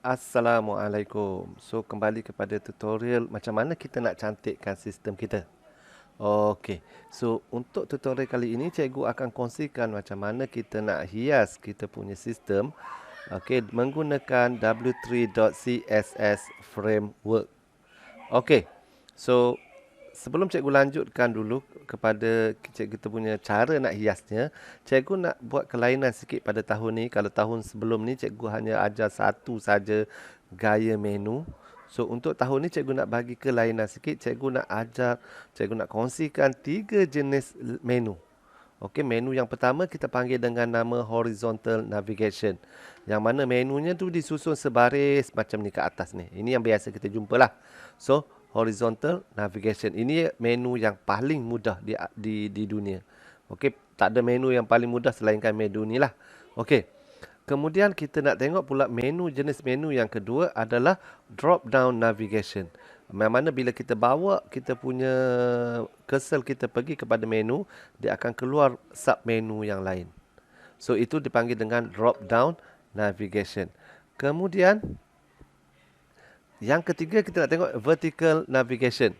Assalamualaikum. So, kembali kepada tutorial macam mana kita nak cantikkan sistem kita. Okey. So, untuk tutorial kali ini, cikgu akan kongsikan macam mana kita nak hias kita punya sistem menggunakan w3.css framework. Okey. So, sebelum cikgu lanjutkan dulu kepada kita punya cara nak hiasnya, cikgu nak buat kelainan sikit pada tahun ni. Kalau tahun sebelum ni cikgu hanya ajar satu saja gaya menu. So untuk tahun ni cikgu nak bagi kelainan sikit, cikgu nak kongsikan 3 jenis menu. Okey, menu yang pertama kita panggil dengan nama horizontal navigation. Yang mana menunya tu disusun sebaris macam ni ke atas ni. Ini yang biasa kita jumpa lah. So, horizontal navigation. Ini menu yang paling mudah di dunia. Okey, tak ada menu yang paling mudah selainkan menu ni lah. Okey. Kemudian kita nak tengok pula jenis menu yang kedua adalah drop down navigation. Yang mana bila kita bawa kita punya cursor kita pergi kepada menu, dia akan keluar sub menu yang lain. So itu dipanggil dengan drop down navigation. Kemudian yang ketiga kita nak tengok vertical navigation.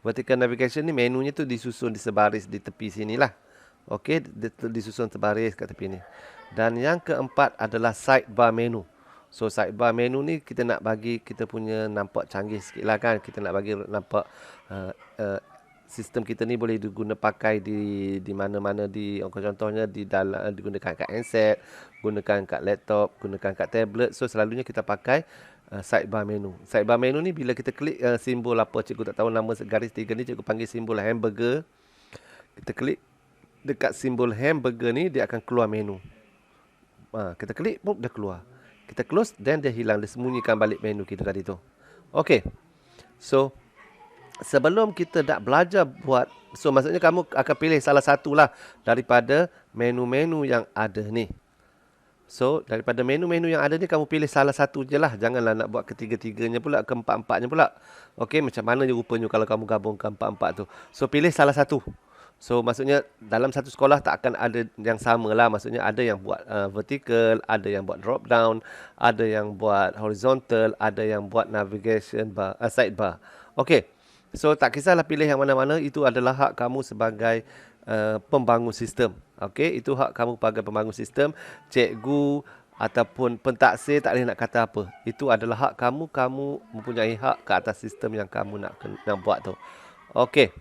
Vertical navigation ni menunya tu disusun di sebaris di tepi sinilah. Okey, disusun sebaris kat tepi ni. Dan yang keempat adalah sidebar menu. So sidebar menu ni kita nak bagi kita punya nampak canggih sikit lah kan. Kita nak bagi nampak sistem kita ni boleh digunakan pakai di mana-mana contohnya di dalam digunakan kat handset, gunakan kat laptop, gunakan kat tablet. So selalunya kita pakai sidebar menu. Sidebar menu ni bila kita klik simbol apa cikgu tak tahu nama garis tiga ni, cikgu panggil simbol hamburger. Kita klik dekat simbol hamburger ni dia akan keluar menu. Kita klik pun dah keluar. Kita close dan dia hilang, dia sembunyikan balik menu kita tadi tu. Okey. So sebelum kita nak belajar buat, so maksudnya kamu akan pilih salah satu lah daripada menu-menu yang ada ni. So daripada menu-menu yang ada ni kamu pilih salah satu je lah. Janganlah nak buat ketiga-tiganya pula, keempat-empatnya pula. Okey, macam mana je rupanya kalau kamu gabungkan empat-empat tu. So pilih salah satu. So maksudnya dalam satu sekolah tak akan ada yang sama lah. Maksudnya ada yang buat vertical, ada yang buat drop down, ada yang buat horizontal, ada yang buat navigation bar, sidebar. Okey. So tak kisahlah pilih yang mana-mana, itu adalah hak kamu sebagai pembangun sistem. Okey, itu hak kamu sebagai pembangun sistem. Cikgu ataupun pentaksir tak boleh nak kata apa. Itu adalah hak kamu, kamu mempunyai hak ke atas sistem yang kamu nak buat tu. Okey.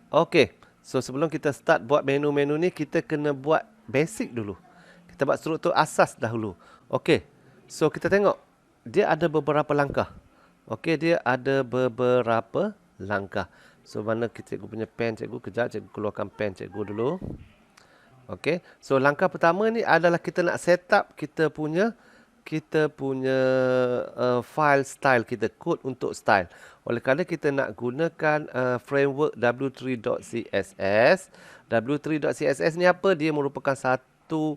Okey, so sebelum kita start buat menu-menu ni, kita kena buat basic dulu. Kita buat struktur asas dahulu. Okey, so kita tengok. Dia ada beberapa langkah. Okey, dia ada beberapa langkah. So mana cikgu punya pen cikgu, kejap cikgu keluarkan pen cikgu dulu. Okey, so langkah pertama ni adalah kita nak set up kita punya file style kita, code untuk style. Oleh kerana kita nak gunakan framework w3.css. W3.css ni apa? Dia merupakan satu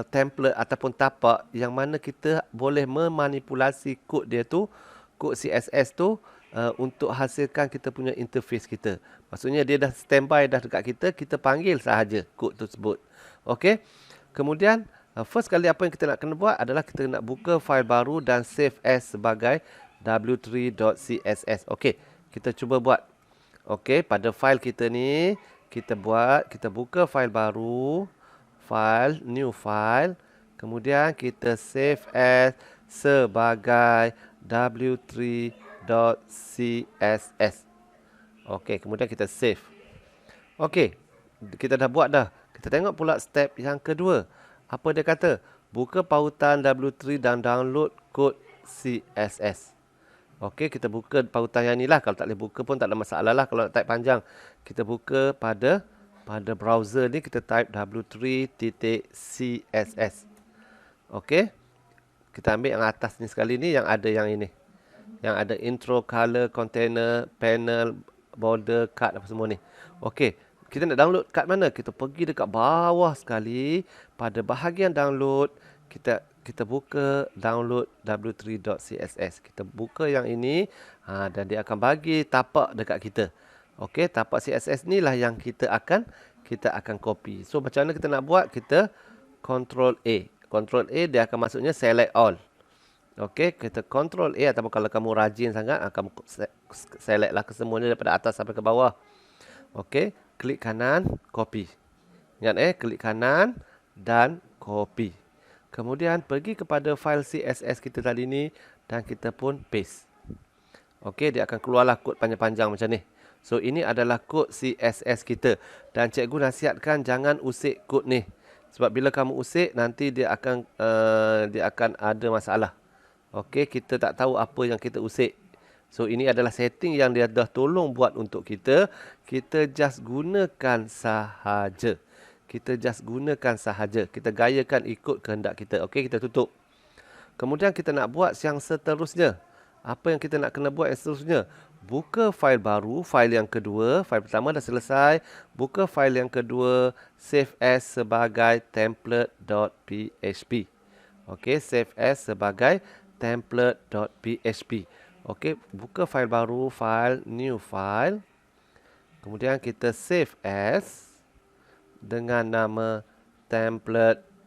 template ataupun tapak yang mana kita boleh memanipulasi kod dia tu, kod CSS tu untuk hasilkan kita punya interface kita. Maksudnya dia dah standby dah dekat kita, kita panggil sahaja kod tersebut. Okey. Kemudian first kali apa yang kita nak kena buat adalah kita nak buka file baru dan save as sebagai w3.css. Okey, kita cuba buat. Okey, pada file kita ni, kita buka file baru, file, new file. Kemudian kita save as sebagai w3.css. Okey, kemudian kita save. Okey, kita dah buat dah. Kita tengok pula step yang kedua. Apa dia kata? Buka pautan W3 dan download kod CSS. Okey, kita buka pautan yang ni lah. Kalau tak boleh buka pun tak ada masalah lah. Kalau nak type panjang, kita buka pada browser ni, kita type w3.css. Okey, kita ambil yang atas ni sekali ni, yang ada yang ini. Yang ada intro, color, container, panel, border, card apa semua ni. Okey. Kita nak download kat mana? Kita pergi dekat bawah sekali. Pada bahagian download, kita buka download w3.css. Kita buka yang ini dan dia akan bagi tapak dekat kita. Okey, tapak CSS ni lah yang kita akan copy. So macam mana kita nak buat? Kita Ctrl A. Ctrl A dia akan masuknya select all. Okey, kita Ctrl A ataupun kalau kamu rajin sangat, kamu select lah kesemuanya daripada atas sampai ke bawah. Okey, klik kanan, copy. Ingat klik kanan dan copy. Kemudian pergi kepada file CSS kita tadi ni dan kita pun paste. Okey, dia akan keluarlah kod panjang-panjang macam ni. So, ini adalah kod CSS kita. Dan cikgu nasihatkan jangan usik kod ni. Sebab bila kamu usik, nanti dia akan ada masalah. Okey, kita tak tahu apa yang kita usik. So, ini adalah setting yang dia dah tolong buat untuk kita. Kita just gunakan sahaja. Kita gayakan ikut kehendak kita. Okey, kita tutup. Kemudian kita nak buat yang seterusnya. Apa yang kita nak kena buat yang seterusnya? Buka fail baru, fail yang kedua. Fail pertama dah selesai. Buka fail yang kedua, save as sebagai template.php. Okey, save as sebagai template.php. Okey, buka fail baru, file, new file. Kemudian kita save as dengan nama template.php.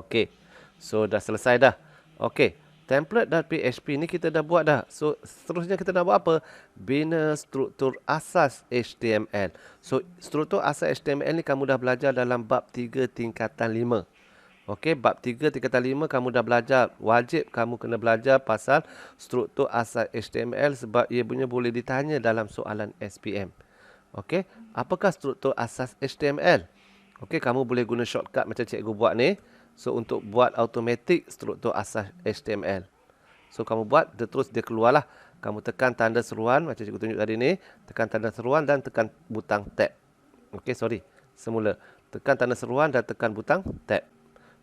Okey, so dah selesai dah. Okey, template.php ni kita dah buat dah. So, seterusnya kita nak buat apa? Bina struktur asas HTML. So, struktur asas HTML ni kamu dah belajar dalam bab 3 tingkatan 5. Okey, bab 3 tingkatan 5 kamu dah belajar. Wajib kamu kena belajar pasal struktur asas HTML sebab ia punya boleh ditanya dalam soalan SPM. Okey, apakah struktur asas HTML? Okey, kamu boleh guna shortcut macam cikgu buat ni. So, untuk buat automatic struktur asas HTML. So, kamu buat, terus dia keluarlah. Kamu tekan tanda seruan macam cikgu tunjuk tadi ni. Tekan tanda seruan dan tekan butang tab. Okey, sorry. Semula. Tekan tanda seruan dan tekan butang tab.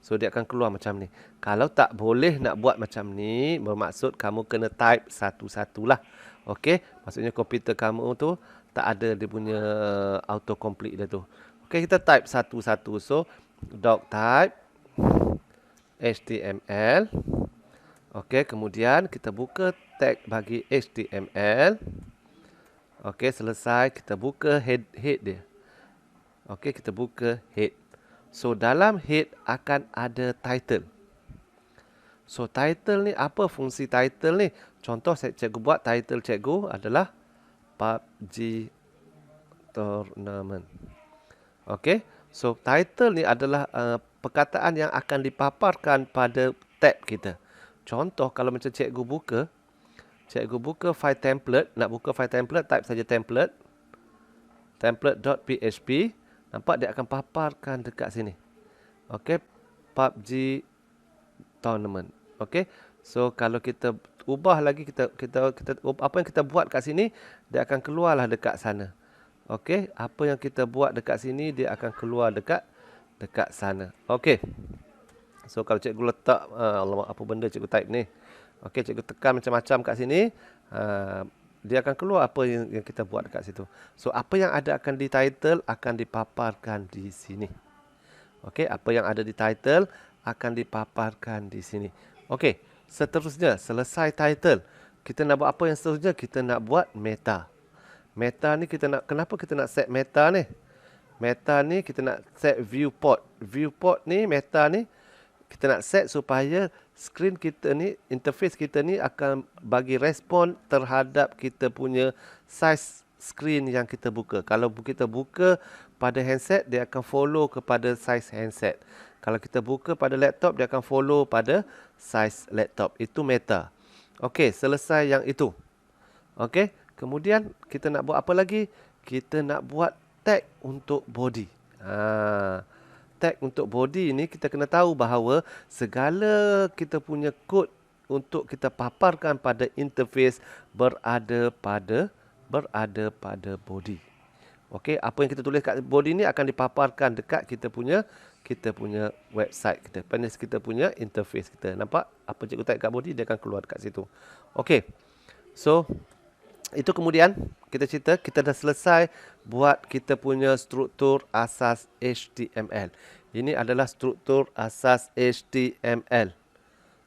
So, dia akan keluar macam ni. Kalau tak boleh nak buat macam ni, bermaksud kamu kena type satu-satulah. Okey, maksudnya komputer kamu tu tak ada dia punya autocomplete dia tu. Okey, kita type satu-satu. So, doctype HTML. Okey, kemudian kita buka tag bagi HTML. Okey, selesai. Kita buka head dia. Okey, kita buka head. So, dalam head akan ada title. So, title ni, apa fungsi title ni? Contoh, cikgu buat title cikgu adalah PUBG Tournament. Okey, so title ni adalah perkataan yang akan dipaparkan pada tab kita. Contoh, kalau macam cikgu buka file template. Nak buka file template, type saja template. Template.php. Nampak dia akan paparkan dekat sini. Okey, PUBG Tournament. Okey, so kalau kita ubah lagi, kita apa yang kita buat kat sini, dia akan keluarlah dekat sana. Okey, apa yang kita buat dekat sini, dia akan keluar dekat sana. Okey, so kalau cikgu letak, alamak, apa benda cikgu type ni. Okey, cikgu tekan macam-macam kat sini. Dia akan keluar apa yang kita buat dekat situ. So, apa yang ada akan di title akan dipaparkan di sini. Okey, apa yang ada di title akan dipaparkan di sini. Okey, seterusnya, selesai title. Kita nak buat apa yang seterusnya? Kita nak buat meta. Meta ni kenapa kita nak set meta ni? Meta ni kita nak set viewport. Viewport ni, meta ni, kita nak set supaya screen kita ni, interface kita ni akan bagi respon terhadap kita punya size screen yang kita buka. Kalau kita buka pada handset, dia akan follow kepada size handset. Kalau kita buka pada laptop, dia akan follow pada size laptop. Itu meta. Okey, selesai yang itu. Okey, kemudian kita nak buat apa lagi? Kita nak buat tag untuk body. Tag untuk body ni kita kena tahu bahawa segala kita punya kod untuk kita paparkan pada interface berada pada body. Okey, apa yang kita tulis kat body ni akan dipaparkan dekat kita punya website kita punya interface kita. Nampak apa cikgu type kat body, dia akan keluar dekat situ. Okey, so itu kemudian kita dah selesai buat kita punya struktur asas HTML. Ini adalah struktur asas HTML.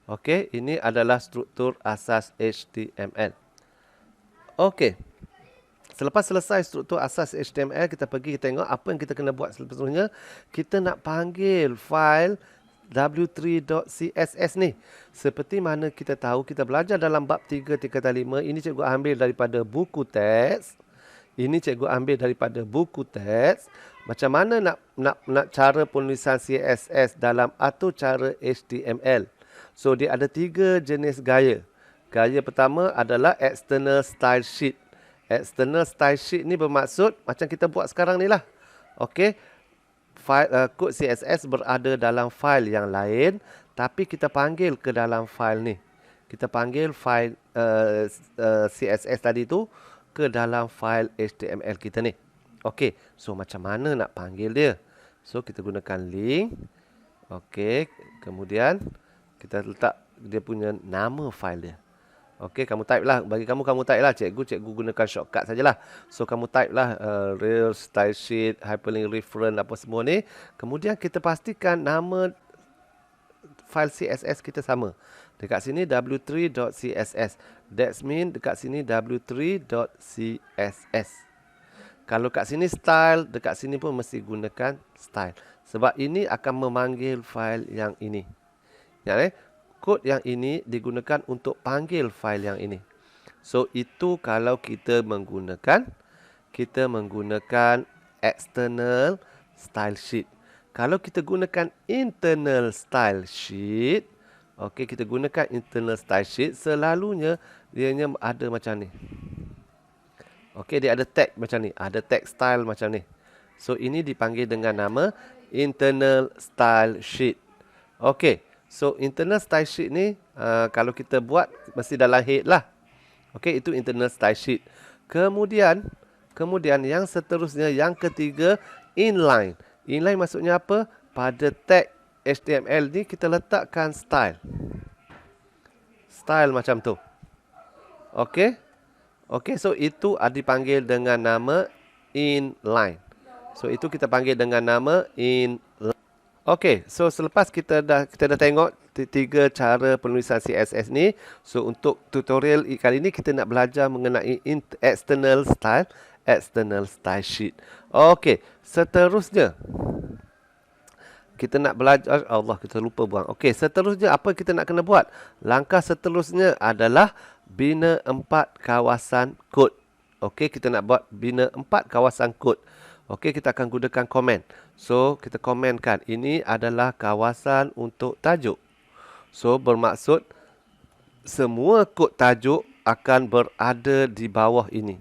Okey, ini adalah struktur asas HTML. Okey, Selepas selesai struktur asas HTML, kita pergi tengok apa yang kita kena buat seterusnya. Kita nak panggil file w3.css ni. Seperti mana kita tahu, kita belajar dalam bab 3 tingkatan 5. Ini cikgu ambil daripada buku teks. Ini cikgu ambil daripada buku teks. Macam mana nak cara penulisan CSS dalam atau cara HTML. So, dia ada 3 jenis gaya. Gaya pertama adalah external style sheet. External style sheet ni bermaksud macam kita buat sekarang ni lah. Okey. Kod CSS berada dalam file yang lain, tapi kita panggil ke dalam file ni. Kita panggil file CSS tadi tu ke dalam file HTML kita ni. Okey, so macam mana nak panggil dia? So kita gunakan link. Okey, kemudian kita letak dia punya nama file dia. Okey, kamu type lah. Bagi kamu type lah. Cikgu gunakan shortcut sajalah. So, kamu type lah real, style sheet, hyperlink reference, apa semua ni. Kemudian, kita pastikan nama file CSS kita sama. Dekat sini, w3.css. That means, dekat sini, w3.css. Kalau kat sini style, dekat sini pun mesti gunakan style. Sebab ini akan memanggil file yang ini. Ya, kod yang ini digunakan untuk panggil file yang ini. So, itu kalau kita menggunakan external style sheet. Kalau kita gunakan internal style sheet, okey, kita gunakan internal style sheet, selalunya dianya ada macam ni. Okey, dia ada tag macam ni, ada tag style macam ni. So, ini dipanggil dengan nama internal style sheet. Okey. So, internal style sheet ni, kalau kita buat, mesti dalam head lah. Okey, itu internal style sheet. Kemudian yang seterusnya, yang ketiga, inline. Inline maksudnya apa? Pada tag HTML ni, kita letakkan style. Style macam tu. Okey. Okey, so itu dipanggil dengan nama inline. So, itu kita panggil dengan nama inline. Okey, so selepas kita dah tengok 3 cara penulisan CSS ni. So untuk tutorial kali ini kita nak belajar mengenai external style sheet. Okey, seterusnya kita nak belajar, kita lupa buang. Okey, seterusnya apa kita nak kena buat? Langkah seterusnya adalah bina 4 kawasan kod. Okey, kita nak buat bina 4 kawasan kod. Okey, kita akan gunakan komen. So, kita komenkan. Ini adalah kawasan untuk tajuk. So, bermaksud semua kod tajuk akan berada di bawah ini.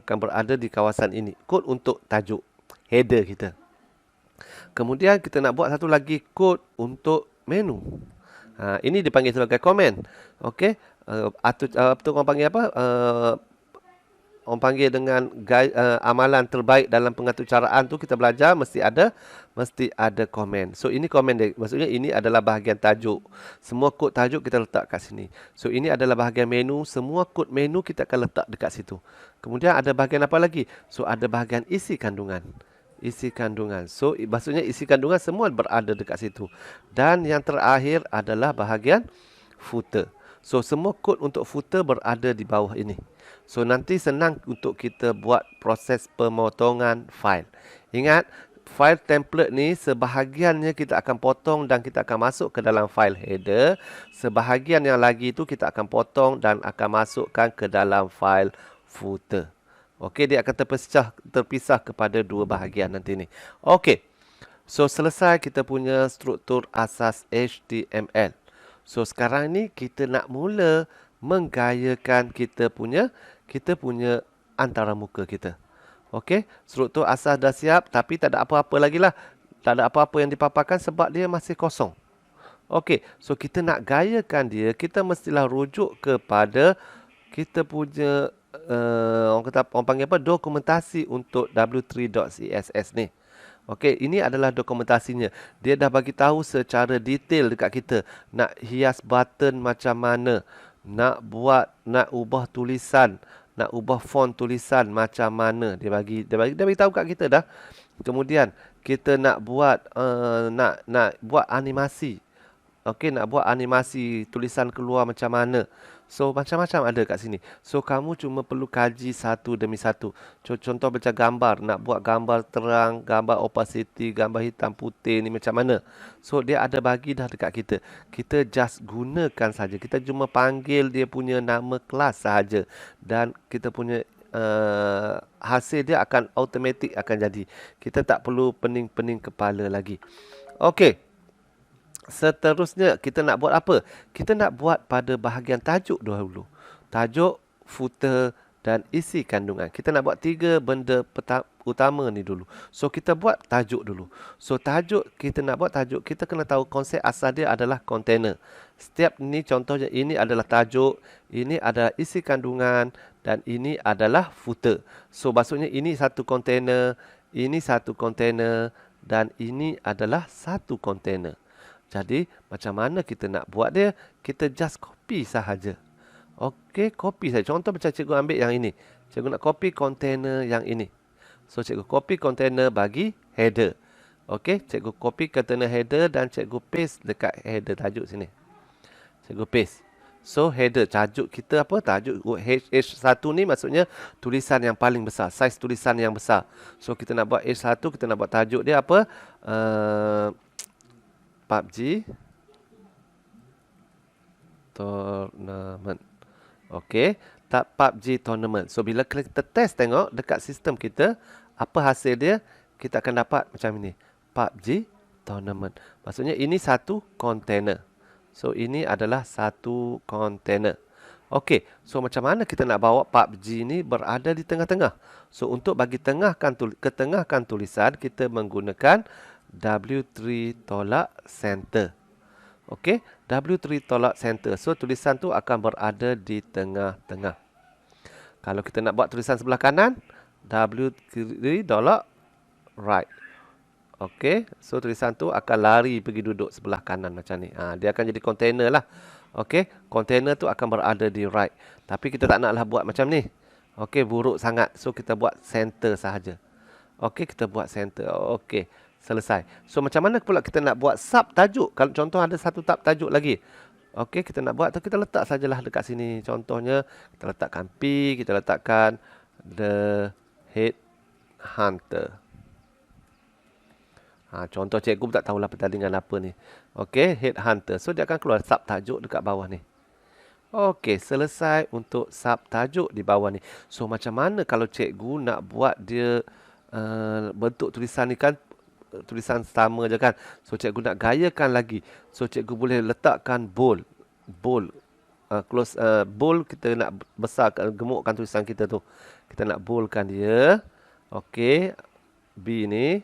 Akan berada di kawasan ini. Kod untuk tajuk. Header kita. Kemudian, kita nak buat satu lagi kod untuk menu. Ini dipanggil sebagai komen. Okey. Orang panggil apa? Orang panggil dengan amalan terbaik dalam pengaturcaraan tu kita belajar mesti ada komen. So ini komen dia. Maksudnya ini adalah bahagian tajuk. Semua kod tajuk kita letak kat sini. So ini adalah bahagian menu. Semua kod menu kita akan letak dekat situ. Kemudian ada bahagian apa lagi? So ada bahagian isi kandungan. Isi kandungan. So maksudnya isi kandungan semua berada dekat situ. Dan yang terakhir adalah bahagian footer. So semua kod untuk footer berada di bawah ini. So, nanti senang untuk kita buat proses pemotongan file. Ingat, file template ni sebahagiannya kita akan potong dan kita akan masuk ke dalam file header. Sebahagian yang lagi itu kita akan potong dan akan masukkan ke dalam file footer. Okey, dia akan terpisah kepada 2 bahagian nanti ni. Okey. So, selesai kita punya struktur asas HTML. So, sekarang ni kita nak mula menggayakan kita punya antara muka kita. Okey, struktur asas dah siap tapi tak ada apa-apa lagi lah. Tak ada apa-apa yang dipaparkan sebab dia masih kosong. Okey, so kita nak gayakan dia, kita mestilah rujuk kepada kita punya orang panggil apa? Dokumentasi untuk w3.css ni. Okey, ini adalah dokumentasinya. Dia dah bagi tahu secara detail dekat kita nak hias button macam mana, nak ubah tulisan, nak ubah font tulisan macam mana. Dia bagi tahu kat kita dah. Kemudian kita nak buat nak buat animasi. Okey, nak buat animasi tulisan keluar macam mana. So macam-macam ada kat sini. So kamu cuma perlu kaji satu demi satu. Contoh macam gambar, nak buat gambar terang, gambar opacity, gambar hitam putih ni macam mana. So dia ada bagi dah dekat kita. Kita just gunakan saja. Kita cuma panggil dia punya nama kelas sahaja. Dan kita punya hasil dia akan automatik akan jadi. Kita tak perlu pening-pening kepala lagi. Okey. Seterusnya kita nak buat apa? Kita nak buat pada bahagian tajuk dahulu. Tajuk, footer dan isi kandungan. Kita nak buat 3 benda utama ni dulu. So kita buat tajuk dulu. So tajuk, kita nak buat tajuk, kita kena tahu konsep asal dia adalah container. Setiap ni contohnya, ini adalah tajuk, ini adalah isi kandungan dan ini adalah footer. So maksudnya ini satu container, ini satu container dan ini adalah satu container. Jadi, macam mana kita nak buat dia? Kita just copy sahaja. Okey, copy saja. Contoh macam cikgu ambil yang ini. Cikgu nak copy container yang ini. So, cikgu copy container bagi header. Okey, cikgu copy container header dan cikgu paste dekat header tajuk sini. Cikgu paste. So, header tajuk kita apa? Tajuk H1 ni maksudnya tulisan yang paling besar. Saiz tulisan yang besar. So, kita nak buat H1, kita nak buat tajuk dia apa? PUBG Tournament. Okey, tak PUBG Tournament. So bila kita test tengok dekat sistem kita, apa hasil dia? Kita akan dapat macam ini. PUBG Tournament. Maksudnya ini satu container. So ini adalah satu container. Okey, so macam mana kita nak bawa PUBG ni berada di tengah-tengah? So untuk bagi ketengahkan tulisan, kita menggunakan W3 tolak center. Okey, W3 tolak center. So tulisan tu akan berada di tengah-tengah. Kalau kita nak buat tulisan sebelah kanan, W3 tolak right. Okey, so tulisan tu akan lari pergi duduk sebelah kanan macam ni. Dia akan jadi container lah. Okey, container tu akan berada di right. Tapi kita tak naklah buat macam ni. Okey, buruk sangat. So kita buat center sahaja. Okey, kita buat center. Okey. Selesai. So macam mana pula kita nak buat sub tajuk? Kalau contoh ada satu tab tajuk lagi. Okey, kita nak buat tu kita letak sajalah dekat sini. Contohnya kita letakkan P, kita letakkan The Headhunter. Contoh cikgu tak tahulah pertandingan apa ni. Okey, Headhunter. So dia akan keluar sub tajuk dekat bawah ni. Okey, selesai untuk sub tajuk di bawah ni. So macam mana kalau cikgu nak buat dia bentuk tulisan ni kan tulisan sama je kan. So cikgu nak gayakan lagi. So cikgu boleh letakkan bold. Bold. Bold kita nak besarkan, gemukkan tulisan kita tu. Kita nak boldkan dia. Okey. B ni.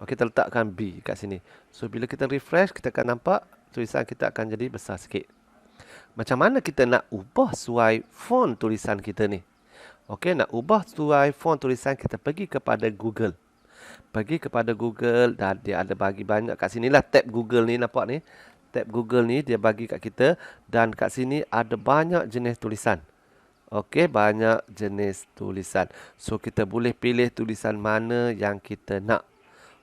Okey, kita letakkan B kat sini. So bila kita refresh, kita akan nampak tulisan kita akan jadi besar sikit. Macam mana kita nak ubah suai font tulisan kita ni? Okey, nak ubah suai font tulisan kita, pergi kepada Google. Pergi kepada Google dan dia ada bagi banyak kat sinilah tab Google ni, nampak ni. Tab Google ni dia bagi kat kita dan kat sini ada banyak jenis tulisan. Okey, banyak jenis tulisan. So kita boleh pilih tulisan mana yang kita nak.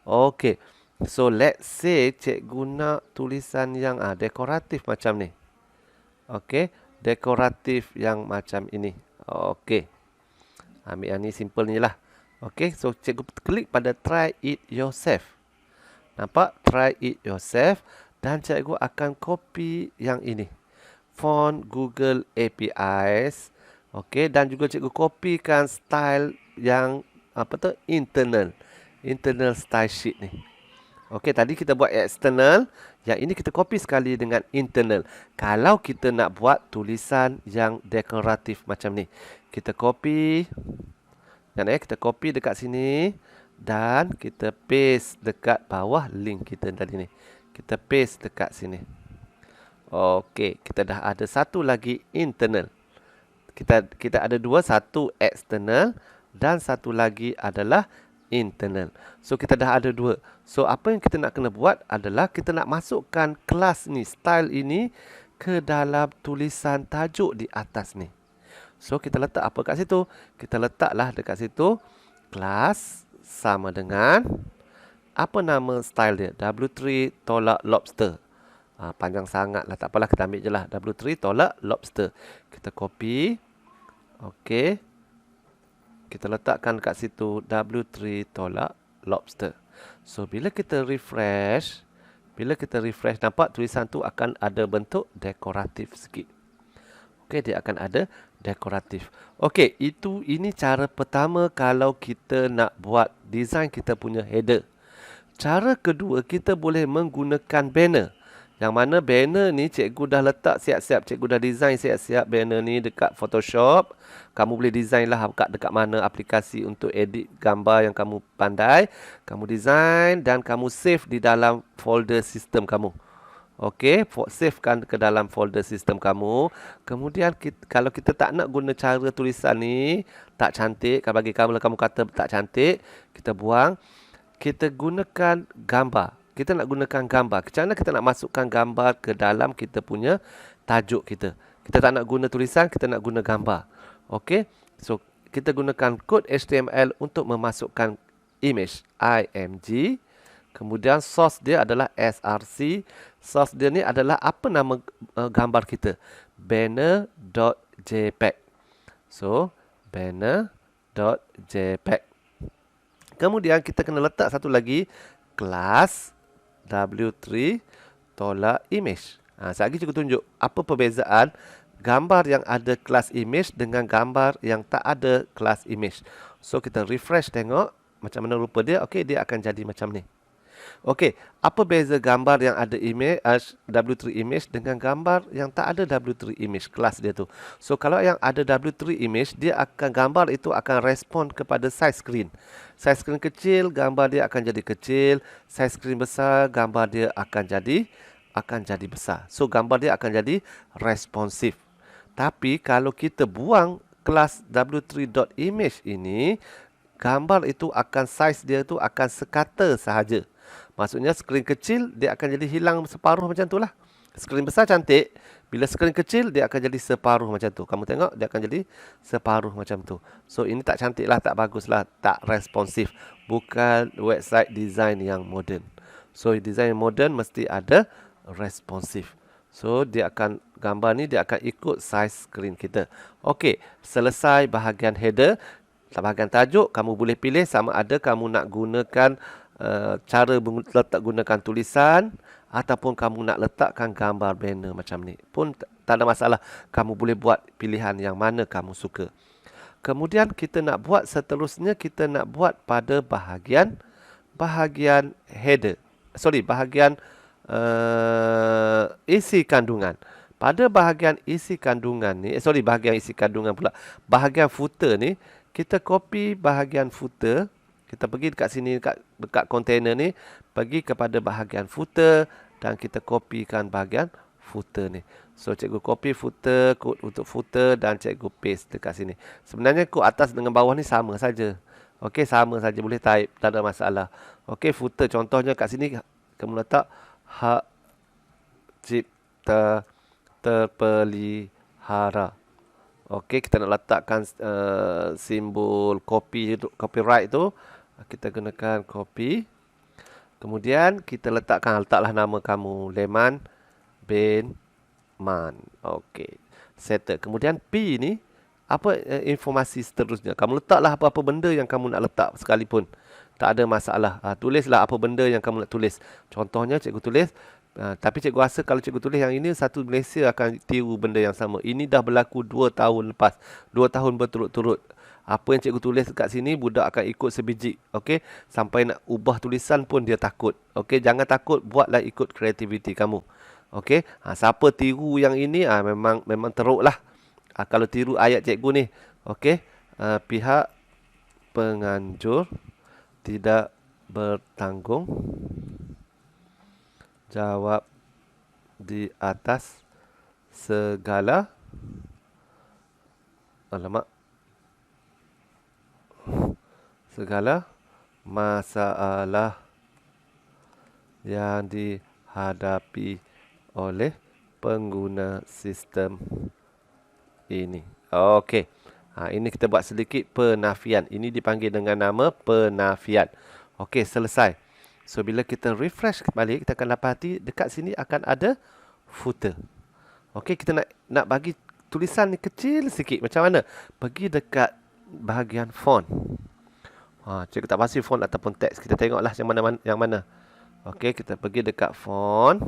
Okey. So let's say cikgu nak tulisan yang dekoratif macam ni. Okey, dekoratif yang macam ini. Okey. Ambil yang ni simple ni lah. Okey, so cikgu klik pada try it yourself. Nampak? Try it yourself. Dan cikgu akan copy yang ini. Font Google APIs. Okey, dan juga cikgu copykan style yang internal. Internal style sheet ni. Okey, tadi kita buat external. Yang ini kita copy sekali dengan internal. Kalau kita nak buat tulisan yang dekoratif macam ni. Kita copy. Kita copy dekat sini dan kita paste dekat bawah link kita tadi ni. Kita paste dekat sini. Okey, kita dah ada satu lagi internal. Kita ada dua, satu external dan satu lagi adalah internal. So kita dah ada dua. So apa yang kita nak kena buat adalah kita nak masukkan kelas ni, style ini ke dalam tulisan tajuk di atas ni. So kita letak apa kat situ? Kita letaklah dekat situ kelas sama dengan apa nama style dia? W3 tolak lobster. Panjang sangat lah. Tak apalah, kita ambil je lah. W3 tolak lobster. Kita copy. Okey. Kita letakkan kat situ W3 tolak lobster. So, bila kita refresh, nampak tulisan tu akan ada bentuk dekoratif sikit. Okey, dia akan ada dekoratif. Okey, ini cara pertama kalau kita nak buat design kita punya header. Cara kedua, kita boleh menggunakan banner. Yang mana banner ni cikgu dah letak siap-siap. Cikgu dah design siap-siap banner ni dekat Photoshop. Kamu boleh design lah dekat mana aplikasi untuk edit gambar yang kamu pandai. Kamu design dan kamu save di dalam folder sistem kamu. Okey, savekan ke dalam folder sistem kamu. Kemudian kalau kita tak nak guna cara tulisan ni, tak cantik. Kalau bagi kamu kata tak cantik, kita buang. Kita gunakan gambar. Kita nak gunakan gambar. Macam mana kita nak masukkan gambar ke dalam kita punya tajuk kita. Kita tak nak guna tulisan, kita nak guna gambar. Okey. So, kita gunakan kod HTML untuk memasukkan image. IMG. Kemudian source dia adalah src. Source dia ni adalah apa nama gambar kita. Banner.jpg. So, banner.jpg. Kemudian kita kena letak satu lagi. Kelas W3 tolak image. Sekali lagi cikgu tunjuk apa perbezaan gambar yang ada kelas image dengan gambar yang tak ada kelas image. So, kita refresh tengok macam mana rupa dia. Okey, dia akan jadi macam ni. Okey, apa beza gambar yang ada image W3 image dengan gambar yang tak ada W3 image, kelas dia tu. So, kalau yang ada W3 image, gambar itu akan respon kepada size screen. Size screen kecil, gambar dia akan jadi kecil. Size screen besar, gambar dia akan jadi besar. So, gambar dia akan jadi responsif. Tapi kalau kita buang kelas w3.image ini, gambar itu size dia tu akan sekata sahaja. Maksudnya skrin kecil dia akan jadi hilang separuh macam tu lah. Skrin besar cantik. Bila skrin kecil dia akan jadi separuh macam tu. Kamu tengok dia akan jadi separuh macam tu. So ini tak cantik lah, tak bagus lah, tak responsif. Bukan website design yang moden. So design yang moden mesti ada responsif. So gambar ni dia akan ikut size skrin kita. Okey, selesai bahagian header. Bahagian tajuk kamu boleh pilih sama ada kamu nak gunakan cara gunakan tulisan ataupun kamu nak letakkan gambar banner macam ni pun tak ada masalah. Kamu boleh buat pilihan yang mana kamu suka. Kemudian kita nak buat seterusnya, kita nak buat pada bahagian header. Bahagian isi kandungan. Pada bahagian isi kandungan ni, bahagian footer ni, kita copy bahagian footer. Kita pergi dekat sini, dekat kontainer ni, pergi kepada bahagian footer dan kita kopikan bahagian footer ni. So, cikgu copy footer, kod untuk footer dan cikgu paste dekat sini. Sebenarnya kod atas dengan bawah ni sama saja. Okey, sama saja, boleh type, tak ada masalah. Okey, footer contohnya kat sini kamu letak hak cipta terpelihara. Okey, kita nak letakkan simbol copyright tu. Kita gunakan copy. Kemudian kita letaklah nama kamu, Leman bin Man. Okey, settle. Kemudian P ni apa informasi seterusnya. Kamu letaklah apa-apa benda yang kamu nak letak sekalipun. Tak ada masalah. Tulislah apa benda yang kamu nak tulis. Contohnya cikgu tulis, tapi cikgu rasa kalau cikgu tulis yang ini, satu Malaysia akan tiru benda yang sama. Ini dah berlaku 2 tahun lepas. 2 tahun berturut-turut. Apa yang cikgu tulis kat sini, budak akan ikut sebiji. Okey, sampai nak ubah tulisan pun dia takut. Okey, jangan takut, buatlah ikut kreativiti kamu. Okey, siapa tiru yang ini, memang teruk lah. Kalau tiru ayat cikgu ni. Okey, pihak penganjur tidak bertanggung jawab di atas segala masalah yang dihadapi oleh pengguna sistem ini. Okey. Ini kita buat sedikit penafian. Ini dipanggil dengan nama penafian. Okey, selesai. So bila kita refresh balik, kita akan dapati dekat sini akan ada footer. Okey, kita nak bagi tulisan ni kecil sikit. Macam mana? Pergi dekat bahagian font. Cikgu tak pasti font ataupun teks. Kita tengoklah yang mana. Okey, kita pergi dekat font.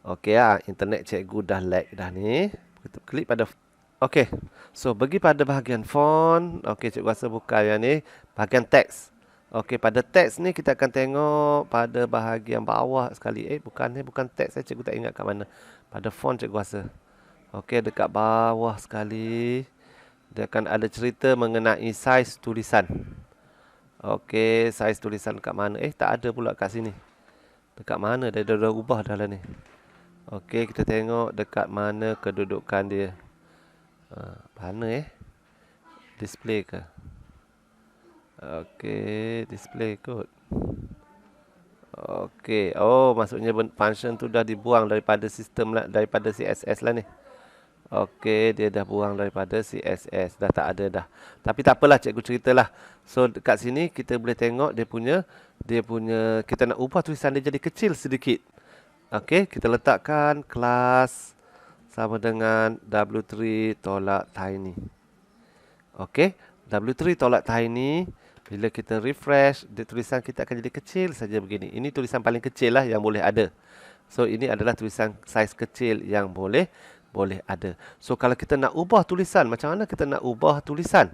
Okey, internet cikgu dah lag dah ni. Kita klik pada. Okey, so pergi pada bahagian font. Okey, cikgu rasa bukan yang ni. Bahagian teks. Okey, pada teks ni kita akan tengok pada bahagian bawah sekali. Bukan teks. Cikgu tak ingat kat mana. Pada font cikgu rasa. Okey, dekat bawah sekali. Dia akan ada cerita mengenai saiz tulisan. Okey, saiz tulisan kat mana? Tak ada pula kat sini. Dekat mana? Dia dah ubah dah lah ni. Okey, kita tengok dekat mana kedudukan dia. Mana display ke? Okey, display kot. Okey, maksudnya function tu dah dibuang daripada sistem lah, daripada CSS lah ni. Okey, dia dah buang daripada CSS, dah tak ada dah. Tapi tak apalah, cikgu ceritalah. So dekat sini kita boleh tengok dia punya kita nak ubah tulisan dia jadi kecil sedikit. Okey, kita letakkan kelas sama dengan W3 tolak tiny. Okey, W3 tolak tiny. Bila kita refresh, tulisan kita akan jadi kecil saja begini. Ini tulisan paling kecil lah yang boleh ada. So ini adalah tulisan saiz kecil yang boleh ada. So kalau kita nak ubah tulisan, macam mana kita nak ubah tulisan?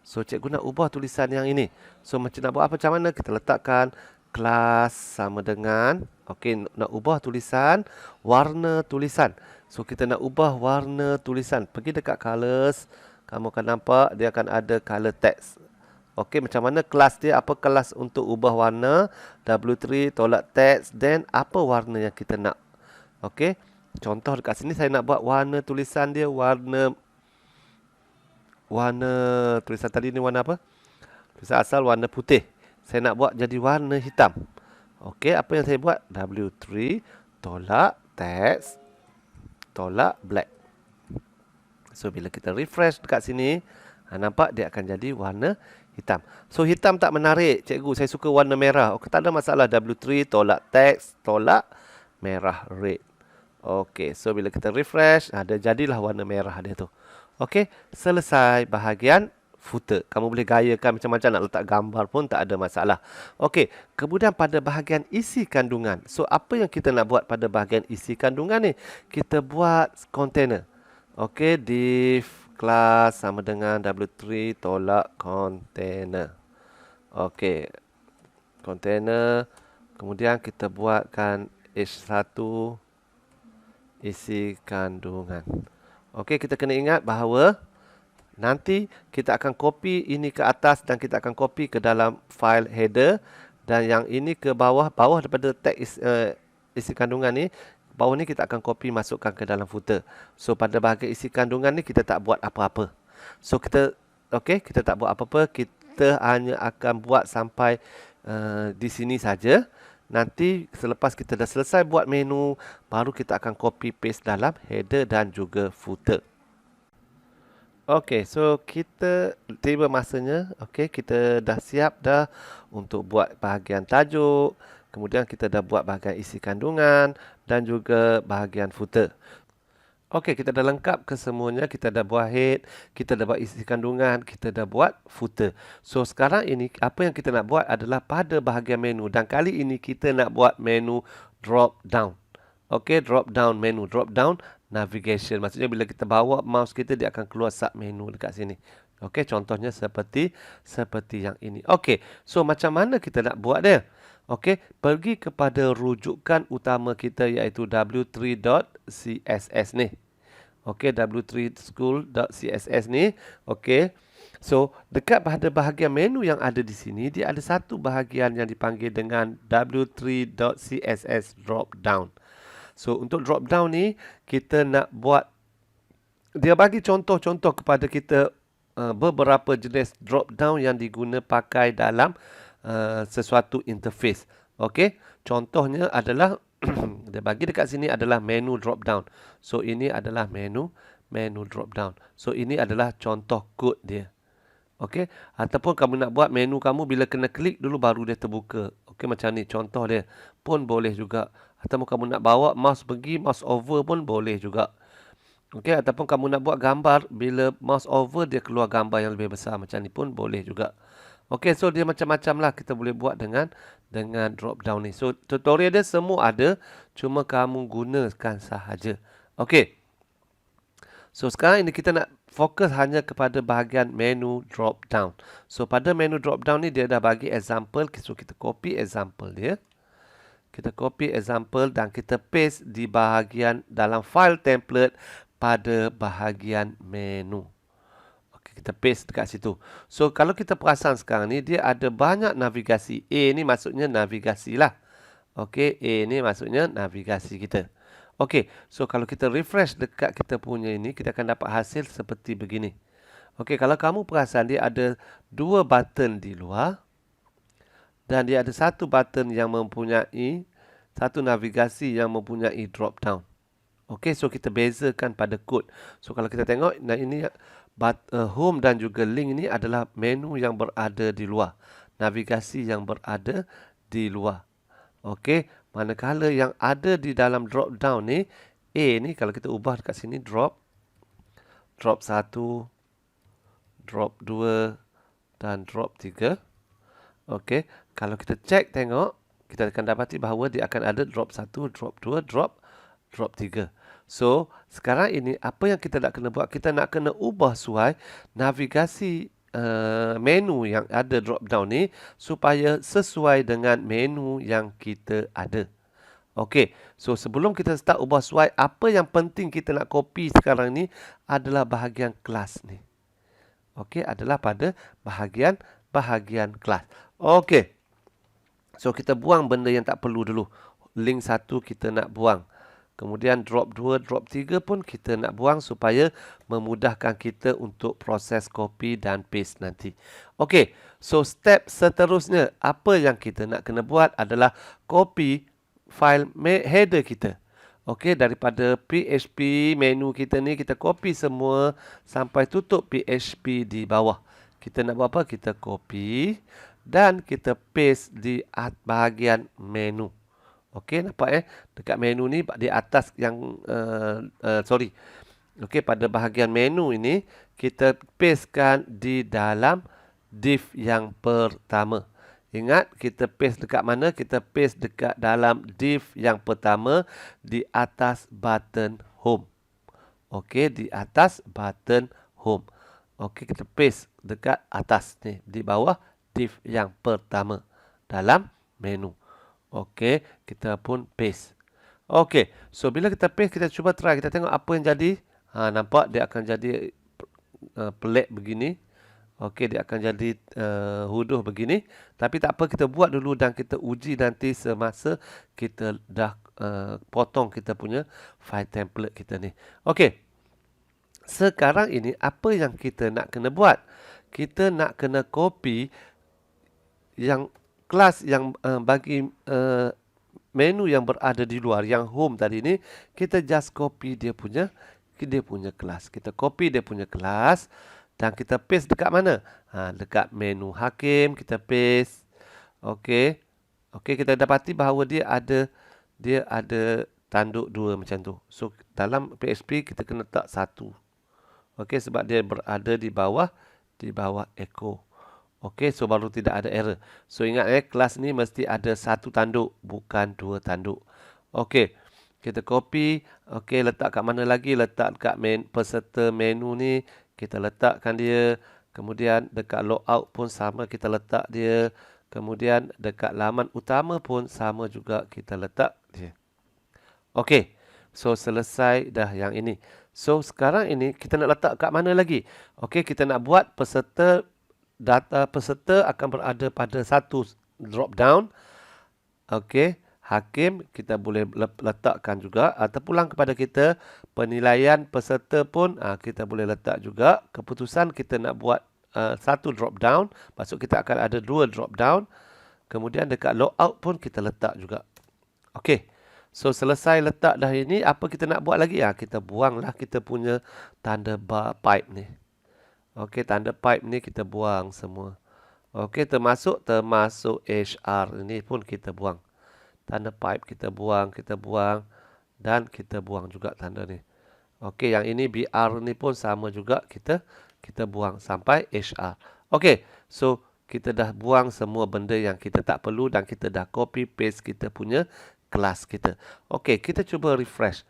So cikgu nak ubah tulisan yang ini. So nak buat apa, macam mana? Kita letakkan kelas sama dengan, okey, nak ubah tulisan, warna tulisan. So kita nak ubah warna tulisan. Pergi dekat colors, kamu akan nampak dia akan ada color text. Okey, macam mana kelas dia? Apa kelas untuk ubah warna? W3 tolak text, then apa warna yang kita nak? Okey, contoh dekat sini saya nak buat warna tulisan dia warna tulisan tadi ni warna apa? Tulisan asal warna putih. Saya nak buat jadi warna hitam. Okey, apa yang saya buat? W3 tolak text tolak black. So bila kita refresh dekat sini, nampak dia akan jadi warna hitam. So hitam tak menarik, cikgu. Saya suka warna merah. Okey, tak ada masalah. W3 tolak text tolak merah, red. Okey, so bila kita refresh, dia jadilah warna merah dia tu. Okey, selesai bahagian footer. Kamu boleh gayakan macam-macam, nak letak gambar pun tak ada masalah. Okey, kemudian pada bahagian isi kandungan. So apa yang kita nak buat pada bahagian isi kandungan ni? Kita buat container. Okey, div class sama dengan W3 tolak container. Okey, container. Kemudian kita buatkan H1 isi kandungan. Okey, kita kena ingat bahawa nanti kita akan copy ini ke atas dan kita akan copy ke dalam file header, dan yang ini ke bawah daripada tag isi kandungan ni, bawah ni kita akan copy masukkan ke dalam footer. So pada bahagian isi kandungan ni kita tak buat apa-apa. So kita tak buat apa-apa, kita hanya akan buat sampai di sini saja. Nanti selepas kita dah selesai buat menu, baru kita akan copy paste dalam header dan juga footer. Okey, so kita tiba masanya. Okey, kita dah siap dah untuk buat bahagian tajuk. Kemudian kita dah buat bahagian isi kandungan dan juga bahagian footer. Okey, kita dah lengkap kesemuanya. Kita dah buat head, kita dah buat isi kandungan, kita dah buat footer. So sekarang ini apa yang kita nak buat adalah pada bahagian menu, dan kali ini kita nak buat menu drop down. Okey, drop down menu, drop down navigation. Maksudnya bila kita bawa mouse kita, dia akan keluar sub menu dekat sini. Okey, contohnya seperti yang ini. Okey, so macam mana kita nak buat dia? Okey, pergi kepada rujukan utama kita iaitu w3.css ni. Okey, w3school.css ni. Okey. So, dekat pada bahagian menu yang ada di sini, dia ada satu bahagian yang dipanggil dengan w3.css drop down. So, untuk drop down ni, kita nak buat, dia bagi contoh-contoh kepada kita beberapa jenis drop down yang diguna pakai dalam sesuatu interface. Okey, contohnya adalah dia bagi dekat sini adalah menu drop down. So ini adalah menu drop down. So ini adalah contoh kod dia. Okey, ataupun kamu nak buat menu kamu bila kena klik dulu baru dia terbuka. Okey, macam ni contoh dia pun boleh juga. Ataupun kamu nak bawa mouse pergi, mouse over pun boleh juga. Okey, ataupun kamu nak buat gambar, bila mouse over dia keluar gambar yang lebih besar, macam ni pun boleh juga. Okey, so dia macam-macam lah kita boleh buat dengan drop down ni. So tutorial dia semua ada, cuma kamu gunakan sahaja. Okey. So sekarang ini kita nak fokus hanya kepada bahagian menu drop down. So pada menu drop down ni dia dah bagi example, so kita copy example dia. Kita copy example dan kita paste di bahagian dalam file template pada bahagian menu. Okey, kita paste dekat situ. So kalau kita perasan sekarang ni dia ada banyak navigasi. A ni maksudnya navigasi lah. Okey, A ni maksudnya navigasi kita. Okey, so kalau kita refresh dekat kita punya ini, kita akan dapat hasil seperti begini. Okey, kalau kamu perasan dia ada dua button di luar dan dia ada satu button yang mempunyai satu navigasi yang mempunyai drop down. Okey, so kita bezakan pada kod. So kalau kita tengok, nah ini home dan juga link ini adalah menu yang berada di luar, navigasi yang berada di luar. Okey, manakala yang ada di dalam drop down ni, A ni kalau kita ubah dekat sini drop 1, drop 2 dan drop 3. Okey, kalau kita cek tengok, kita akan dapati bahawa dia akan ada drop 1, drop 2, drop 3. So, sekarang ini apa yang kita nak kena buat? Kita nak kena ubah suai navigasi menu yang ada drop down ni supaya sesuai dengan menu yang kita ada. Okey, so sebelum kita start ubah suai, apa yang penting kita nak copy sekarang ni adalah bahagian kelas ni. Okey, adalah pada bahagian kelas. Okey, so kita buang benda yang tak perlu dulu. Link 1 kita nak buang. Kemudian drop 2, drop 3 pun kita nak buang supaya memudahkan kita untuk proses copy dan paste nanti. Okey, so step seterusnya apa yang kita nak kena buat adalah copy file header kita. Okey, daripada PHP menu kita ni kita copy semua sampai tutup PHP di bawah. Kita nak buat apa? Kita copy dan kita paste di bahagian menu. Okey, nampak dekat menu ni di atas yang okey, pada bahagian menu ini kita pastekan di dalam div yang pertama. Ingat, kita paste dekat mana? Kita paste dekat dalam div yang pertama di atas button home. Okey, di atas button home. Okey, kita paste dekat atas ni di bawah div yang pertama dalam menu. Okey, kita pun paste. Okey, so bila kita paste, kita cuba try. Kita tengok apa yang jadi. Nampak dia akan jadi pelik begini. Okey, dia akan jadi huduh begini. Tapi tak apa, kita buat dulu dan kita uji nanti semasa kita dah potong kita punya file template kita ni. Okey, sekarang ini apa yang kita nak kena buat? Kita nak kena copy yang kelas yang bagi menu yang berada di luar, yang home tadi ni, kita just copy dia punya kelas. Kita copy dia punya kelas dan kita paste dekat mana? Dekat menu hakim kita paste. Okey. Okey, kita dapati bahawa dia ada tanduk 2 macam tu. So dalam PHP kita kena letak 1. Okey, sebab dia berada di bawah echo. Okey, so baru tidak ada error. So ingat kelas ni mesti ada 1 tanduk, bukan 2 tanduk. Okey, kita copy. Okey, letak kat mana lagi? Letak kat peserta menu ni. Kita letakkan dia. Kemudian dekat logout pun sama kita letak dia. Kemudian dekat laman utama pun sama juga kita letak dia. Okey, so selesai dah yang ini. So sekarang ini kita nak letak kat mana lagi? Okey, kita nak buat data peserta akan berada pada satu drop down. Okey, hakim kita boleh letakkan juga, atau pulang kepada kita penilaian peserta pun kita boleh letak juga. Keputusan kita nak buat satu drop down, maksud kita akan ada 2 drop down. Kemudian dekat logout pun kita letak juga. Okey, so selesai letak dah ini, apa kita nak buat lagi? Kita buanglah kita punya tanda bar pipe ni. Okey, tanda pipe ni kita buang semua. Okey, termasuk HR ini pun kita buang. Tanda pipe kita buang dan kita buang juga tanda ni. Okey, yang ini BR ni pun sama juga kita buang sampai HR. Okey, so kita dah buang semua benda yang kita tak perlu dan kita dah copy paste kita punya kelas kita. Okey, kita cuba refresh.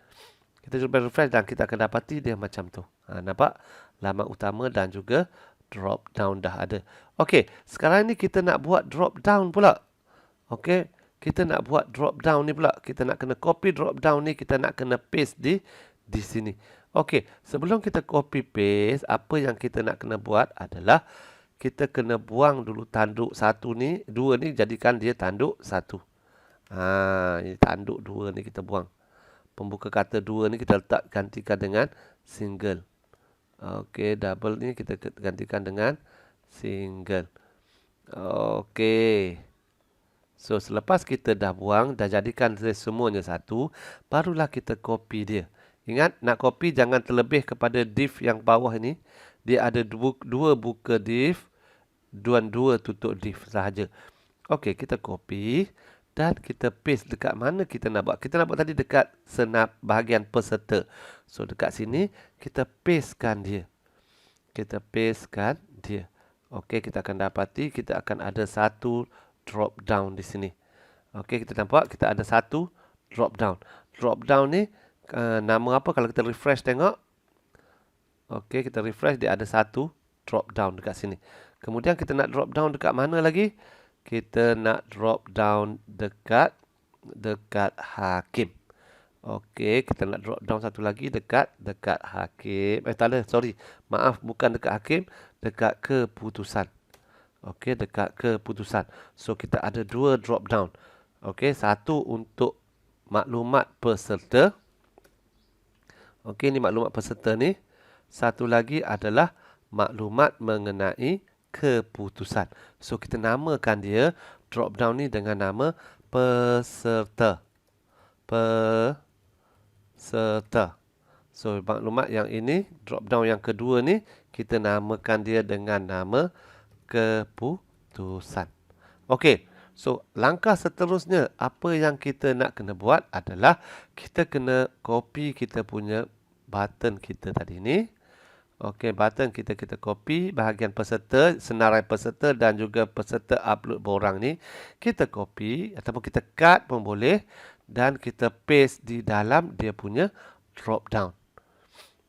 Kita cuba refresh dan kita akan dapati dia macam tu. Nampak? Laman utama dan juga drop down dah ada. Okey, sekarang ni kita nak buat drop down pula. Okey, kita nak buat drop down ni pula. Kita nak kena copy drop down ni, kita nak kena paste di sini. Okey, sebelum kita copy paste, apa yang kita nak kena buat adalah kita kena buang dulu tanduk satu ni, dua ni jadikan dia tanduk satu. Ini tanduk dua ni kita buang. Pembuka kata dua ni kita letak gantikan dengan single. Okey, double ni kita gantikan dengan single. Okey. So, selepas kita dah buang, dah jadikan semuanya satu, barulah kita copy dia. Ingat, nak copy jangan terlebih kepada div yang bawah ini. Dia ada dua buka div, dua tutup div sahaja. Okey, kita copy dan kita paste dekat mana kita nak buat. Kita nak buat tadi dekat senap bahagian peserta. So, dekat sini, kita pastekan dia. Kita pastekan dia. Okey, kita akan dapati kita akan ada satu drop down di sini. Okey, kita nampak kita ada satu drop down. Drop down ni nama apa kalau kita refresh tengok? Okey, kita refresh dia ada satu drop down dekat sini. Kemudian kita nak drop down dekat mana lagi? Kita nak drop down dekat hakim. Okey, kita nak drop down satu lagi dekat hakim. Tak ada, sorry. Maaf, bukan dekat hakim, dekat keputusan. Okey, dekat keputusan. So, kita ada dua drop down. Okey, satu untuk maklumat peserta. Okey, ni maklumat peserta ni. Satu lagi adalah maklumat mengenai keputusan. So, kita namakan dia drop down ni dengan nama peserta. Peserta. So, maklumat yang ini, drop down yang kedua ni, kita namakan dia dengan nama keputusan. Okey. So, langkah seterusnya, apa yang kita nak kena buat adalah kita kena copy kita punya button kita tadi ni. Okey, button kita copy bahagian peserta, senarai peserta dan juga peserta upload borang ni. Kita copy ataupun kita cut pun boleh dan kita paste di dalam dia punya drop down.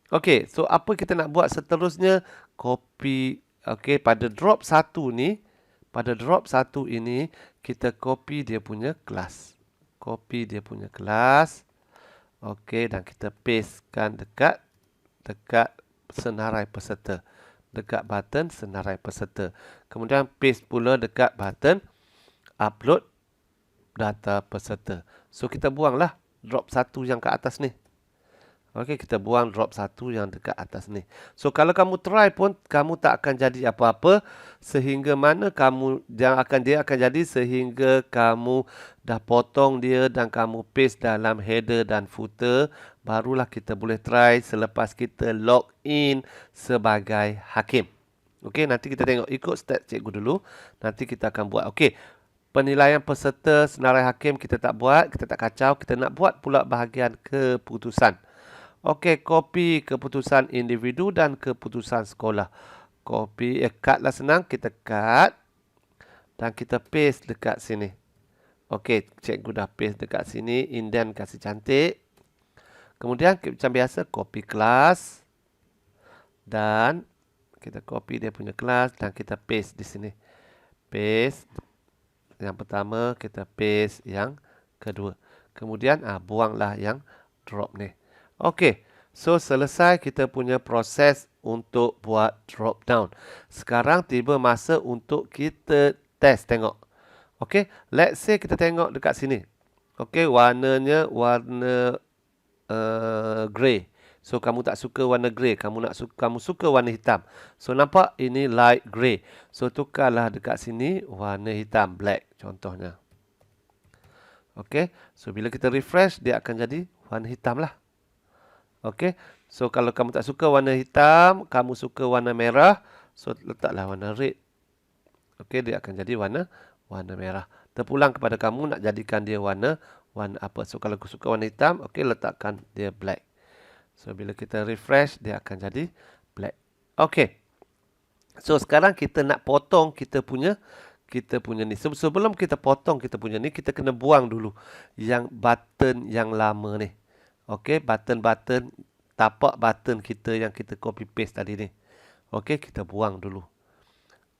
Okey, so apa kita nak buat seterusnya? Copy, okey, pada drop satu ni, pada drop satu ini, kita copy dia punya kelas. Copy dia punya kelas. Okey, dan kita pastekan dekat senarai peserta. Dekat button senarai peserta. Kemudian paste pula dekat button upload data peserta. So, kita buanglah drop satu yang ke atas ni. Okey, kita buang drop satu yang dekat atas ni. So, kalau kamu try pun, kamu tak akan jadi apa-apa. Sehingga mana dia akan jadi sehingga kamu dah potong dia dan kamu paste dalam header dan footer. Barulah kita boleh try selepas kita log in sebagai hakim. Okey, nanti kita tengok ikut step cikgu dulu. Nanti kita akan buat. Okey, penilaian peserta senarai hakim kita tak buat. Kita tak kacau. Kita nak buat pula bahagian keputusan. Okey, copy keputusan individu dan keputusan sekolah. Copy, cut lah senang. Kita cut. Dan kita paste dekat sini. Okey, cikgu dah paste dekat sini. Indent kasih cantik. Kemudian, macam biasa, copy kelas. Dan kita copy dia punya kelas. Dan kita paste di sini. Paste. Yang pertama, kita paste yang kedua. Kemudian, buanglah yang drop ni. Okey, so selesai kita punya proses untuk buat drop down. Sekarang tiba masa untuk kita test tengok. Okey, let's say kita tengok dekat sini. Okey, warnanya warna grey. So, kamu tak suka warna grey, kamu suka warna hitam. So, nampak ini light grey. So, tukarlah dekat sini warna hitam, black contohnya. Okey, so bila kita refresh, dia akan jadi warna hitam lah. Okey, So kalau kamu tak suka warna hitam, kamu suka warna merah, so letaklah warna red. Okey, dia akan jadi warna merah. Terpulang kepada kamu nak jadikan dia warna apa. So kalau aku suka warna hitam, okey, letakkan dia black. So bila kita refresh, dia akan jadi black. Okey. So sekarang kita nak potong kita punya ni. Sebelum kita potong kita punya ni, kita kena buang dulu yang button yang lama ni. Okey, button tapak button kita yang kita copy paste tadi ni. Okey, kita buang dulu.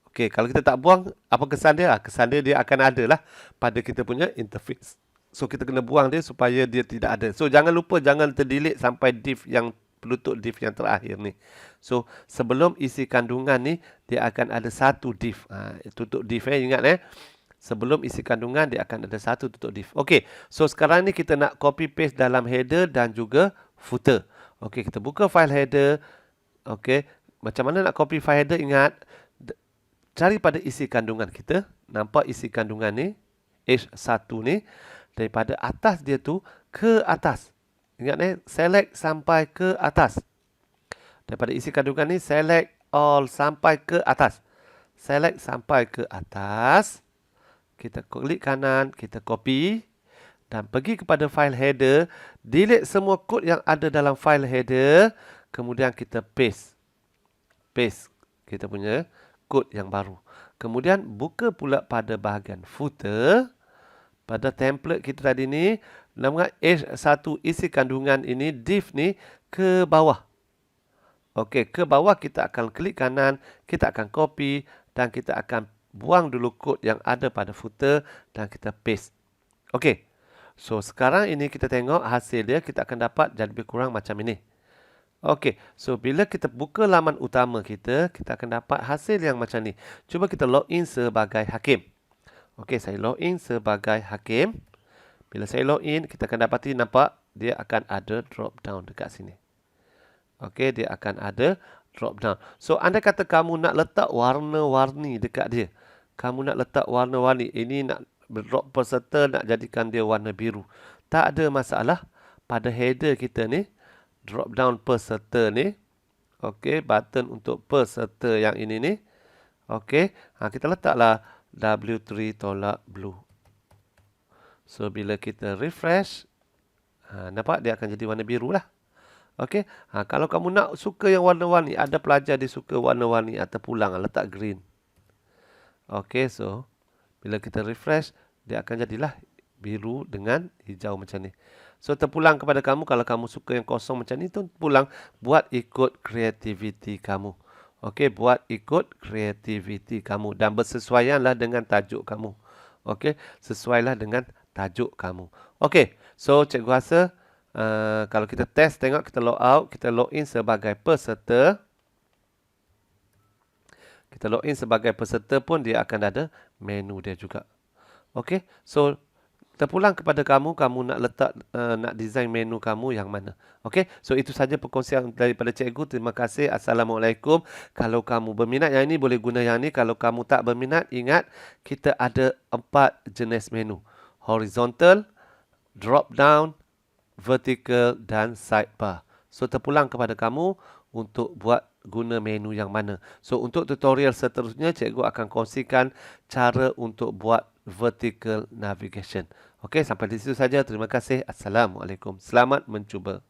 Okey, kalau kita tak buang, apa kesan dia? Kesan dia akan ada lah pada kita punya interface. So kita kena buang dia supaya dia tidak ada. So jangan lupa, jangan terdelete sampai div yang penutup div yang terakhir ni. So sebelum isi kandungan ni, dia akan ada satu div. Tutup div ingat Sebelum isi kandungan, dia akan ada satu tutup div. Okey, so sekarang ni kita nak copy paste dalam header dan juga footer. Okey, kita buka file header. Okey, macam mana nak copy file header? Ingat, cari pada isi kandungan kita. Nampak isi kandungan ni, H1 ni, daripada atas dia tu ke atas. Ingat select sampai ke atas. Daripada isi kandungan ni, select all sampai ke atas. Select sampai ke atas. Kita klik kanan, kita copy. Dan pergi kepada file header. Delete semua kod yang ada dalam file header. Kemudian kita paste. Paste kita punya kod yang baru. Kemudian buka pula pada bahagian footer. Pada template kita tadi ni, nama H1 isi kandungan ini, div ni ke bawah. Okey, ke bawah kita akan klik kanan, kita akan copy dan kita akan buang dulu kod yang ada pada footer dan kita paste. Okey. So sekarang ini kita tengok hasil dia, kita akan dapat jadi lebih kurang macam ini. Okey, so bila kita buka laman utama kita, kita akan dapat hasil yang macam ni. Cuba kita login sebagai hakim. Okey, saya login sebagai hakim. Bila saya login, kita akan dapati nampak dia akan ada drop down dekat sini. Okey, dia akan ada drop down. So andai kata kamu nak letak warna-warni dekat dia. Kamu nak letak warna-warni. Ini nak drop peserta, nak jadikan dia warna biru. Tak ada masalah. Pada header kita ni, drop down peserta ni. Okey, button untuk peserta yang ini ni. Okey, kita letaklah W3 tolak blue. So bila kita refresh, nampak dia akan jadi warna biru lah. Okey, kalau kamu nak suka yang warna-warni, ada pelajar dia suka warna-warni atau pulang, letak green. Okey, so bila kita refresh, dia akan jadilah biru dengan hijau macam ni. So terpulang kepada kamu, kalau kamu suka yang kosong macam ni, tu pulang buat ikut kreativiti kamu. Okey, buat ikut kreativiti kamu dan bersesuaianlah dengan tajuk kamu. Okey, sesuailah dengan tajuk kamu. Okey, so cikgu rasa kalau kita test, tengok kita log out, kita log in sebagai peserta. Kita log in sebagai peserta pun dia akan ada menu dia juga. Okey, so terpulang kepada kamu, kamu nak letak, nak design menu kamu yang mana. Okey, so itu saja perkongsian daripada cikgu. Terima kasih. Assalamualaikum. Kalau kamu berminat yang ini, boleh guna yang ini. Kalau kamu tak berminat, ingat kita ada 4 jenis menu. Horizontal, drop down, vertical dan sidebar. So terpulang kepada kamu untuk buat guna menu yang mana. So untuk tutorial seterusnya, cikgu akan kongsikan cara untuk buat vertical navigation. Okey, sampai di situ saja. Terima kasih. Assalamualaikum. Selamat mencuba.